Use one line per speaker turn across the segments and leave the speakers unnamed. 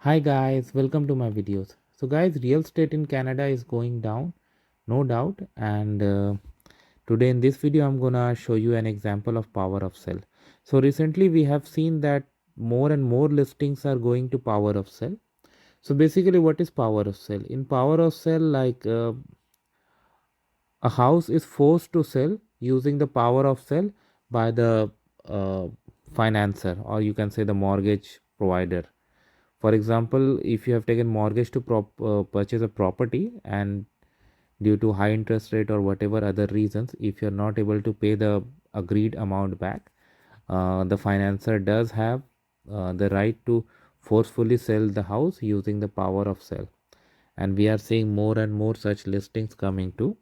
Hi guys, welcome to my videos. So guys, real estate in Canada is going down, no doubt. And today in this video, I'm gonna show you an example of power of sell. So recently we have seen that more and more listings are going to power of sell. So basically, what is power of sell? In power of sell, a house is forced to sell using the power of sell by the uh, financer, or you can say the mortgage provider. For example, if you have taken mortgage to purchase a property, and due to high interest rate or whatever other reasons, if you're not able to pay the agreed amount back, the financer does have the right to forcefully sell the house using the power of sell. And we are seeing more and more such listings coming too,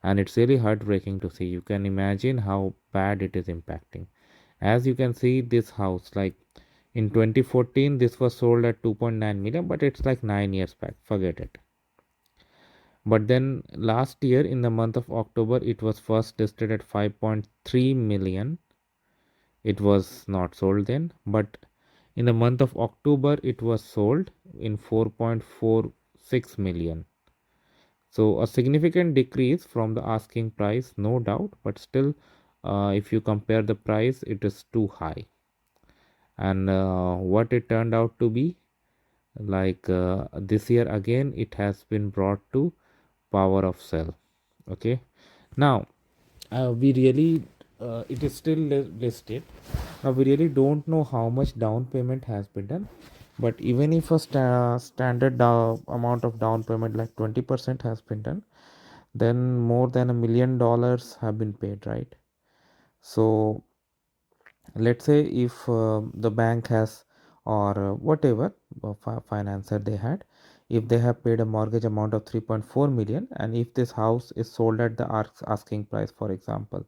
and it's really heartbreaking to see. You can imagine how bad it is impacting. As you can see, this house, like in 2014 this was sold at 2.9 million, but it's like 9 years back, forget it. But then last year in the month of October it was first listed at 5.3 million. It was not sold then, but in the month of October it was sold in 4.46 million. So a significant decrease from the asking price, no doubt, but still, if you compare the price, it is too high. And what it turned out to be, this year again, it has been brought to power of sell. Okay, now we really, it is still listed. Now we really don't know how much down payment has been done, but even if a standard amount of down payment like 20% has been done, then more than $1 million have been paid, right? So let's say if the bank has, or whatever financer they had, if they have paid a mortgage amount of 3.4 million, and if this house is sold at the asking price, for example,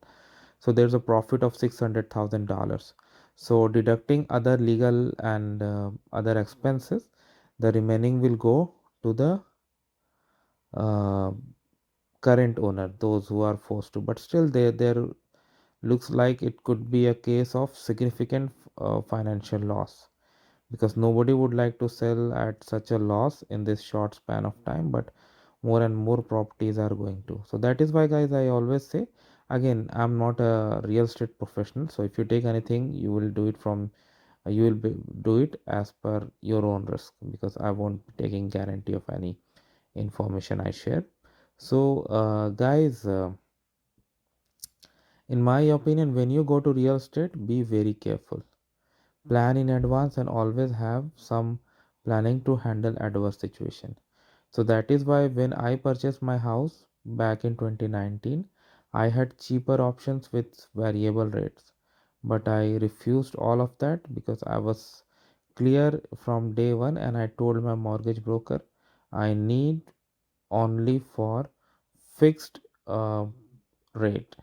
so there's a profit of $600,000. So deducting other legal and other expenses, the remaining will go to the uh, current owner, those who are forced to. But still, there looks like it could be a case of significant financial loss, because nobody would like to sell at such a loss in this short span of time, but more and more properties are going to. So that is why, guys, I always say, again, I'm not a real estate professional, so if you take anything, you will do it from you will do it as per your own risk, because I won't be taking guarantee of any information I share. So guys, in my opinion, when you go to real estate, be very careful. Plan in advance and always have some planning to handle adverse situation. So that is why when I purchased my house back in 2019, I had cheaper options with variable rates. But I refused all of that because I was clear from day one, and I told my mortgage broker I need only for fixed rate.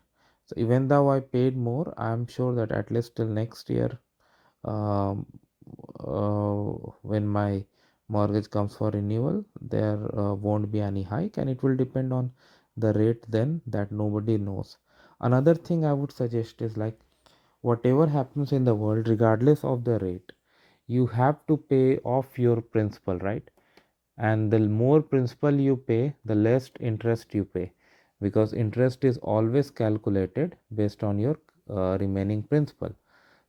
So even though I paid more, I'm sure that at least till next year, um, when my mortgage comes for renewal, there won't be any hike, and it will depend on the rate then, that nobody knows. Another thing I would suggest is, like, whatever happens in the world, regardless of the rate, you have to pay off your principal, right? And the more principal you pay, the less interest you pay, because interest is always calculated based on your remaining principal.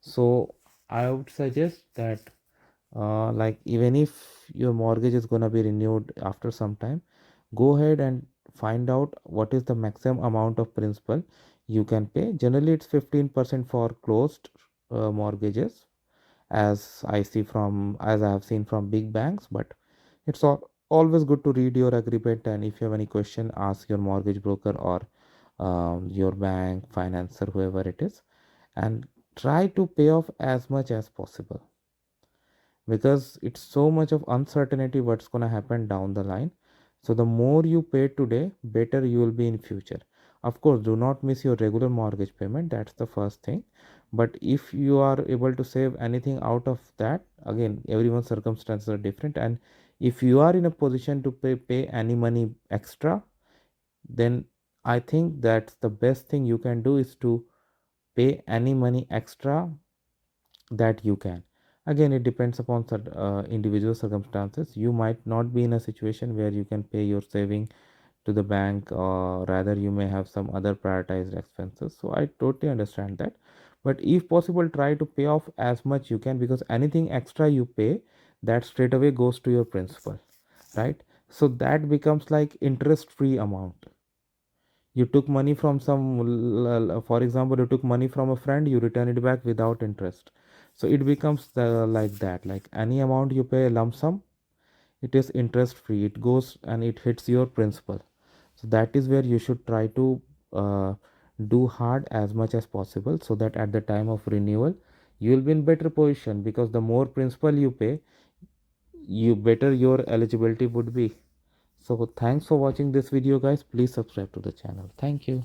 So I would suggest that, like, even if your mortgage is going to be renewed after some time, go ahead and find out what is the maximum amount of principal you can pay. Generally it's 15% for closed mortgages, as I have seen from big banks. But it's always good to read your agreement, and if you have any question, ask your mortgage broker, or your bank financer, whoever it is, and try to pay off as much as possible, because it's so much of uncertainty what's going to happen down the line. So the more you pay today, better you will be in future. Of course, do not miss your regular mortgage payment, that's the first thing. But if you are able to save anything out of that, again, everyone's circumstances are different, and if you are in a position to pay any money extra, then I think that's the best thing you can do, is to pay any money extra that you can. Again, it depends upon individual circumstances. You might not be in a situation where you can pay your saving to the bank, or rather you may have some other prioritized expenses. So I totally understand that, but if possible, try to pay off as much you can, because anything extra you pay, that straight away goes to your principal, right? So that becomes like interest free amount. You took money from for example, you took money from a friend, you return it back without interest. So it becomes like that, like any amount you pay a lump sum, it is interest free, it goes and it hits your principal. So that is where you should try to uh, do hard as much as possible, so that at the time of renewal you will be in better position, because the more principal you pay, you better your eligibility would be. So thanks for watching this video, guys. Please subscribe to the channel. Thank you.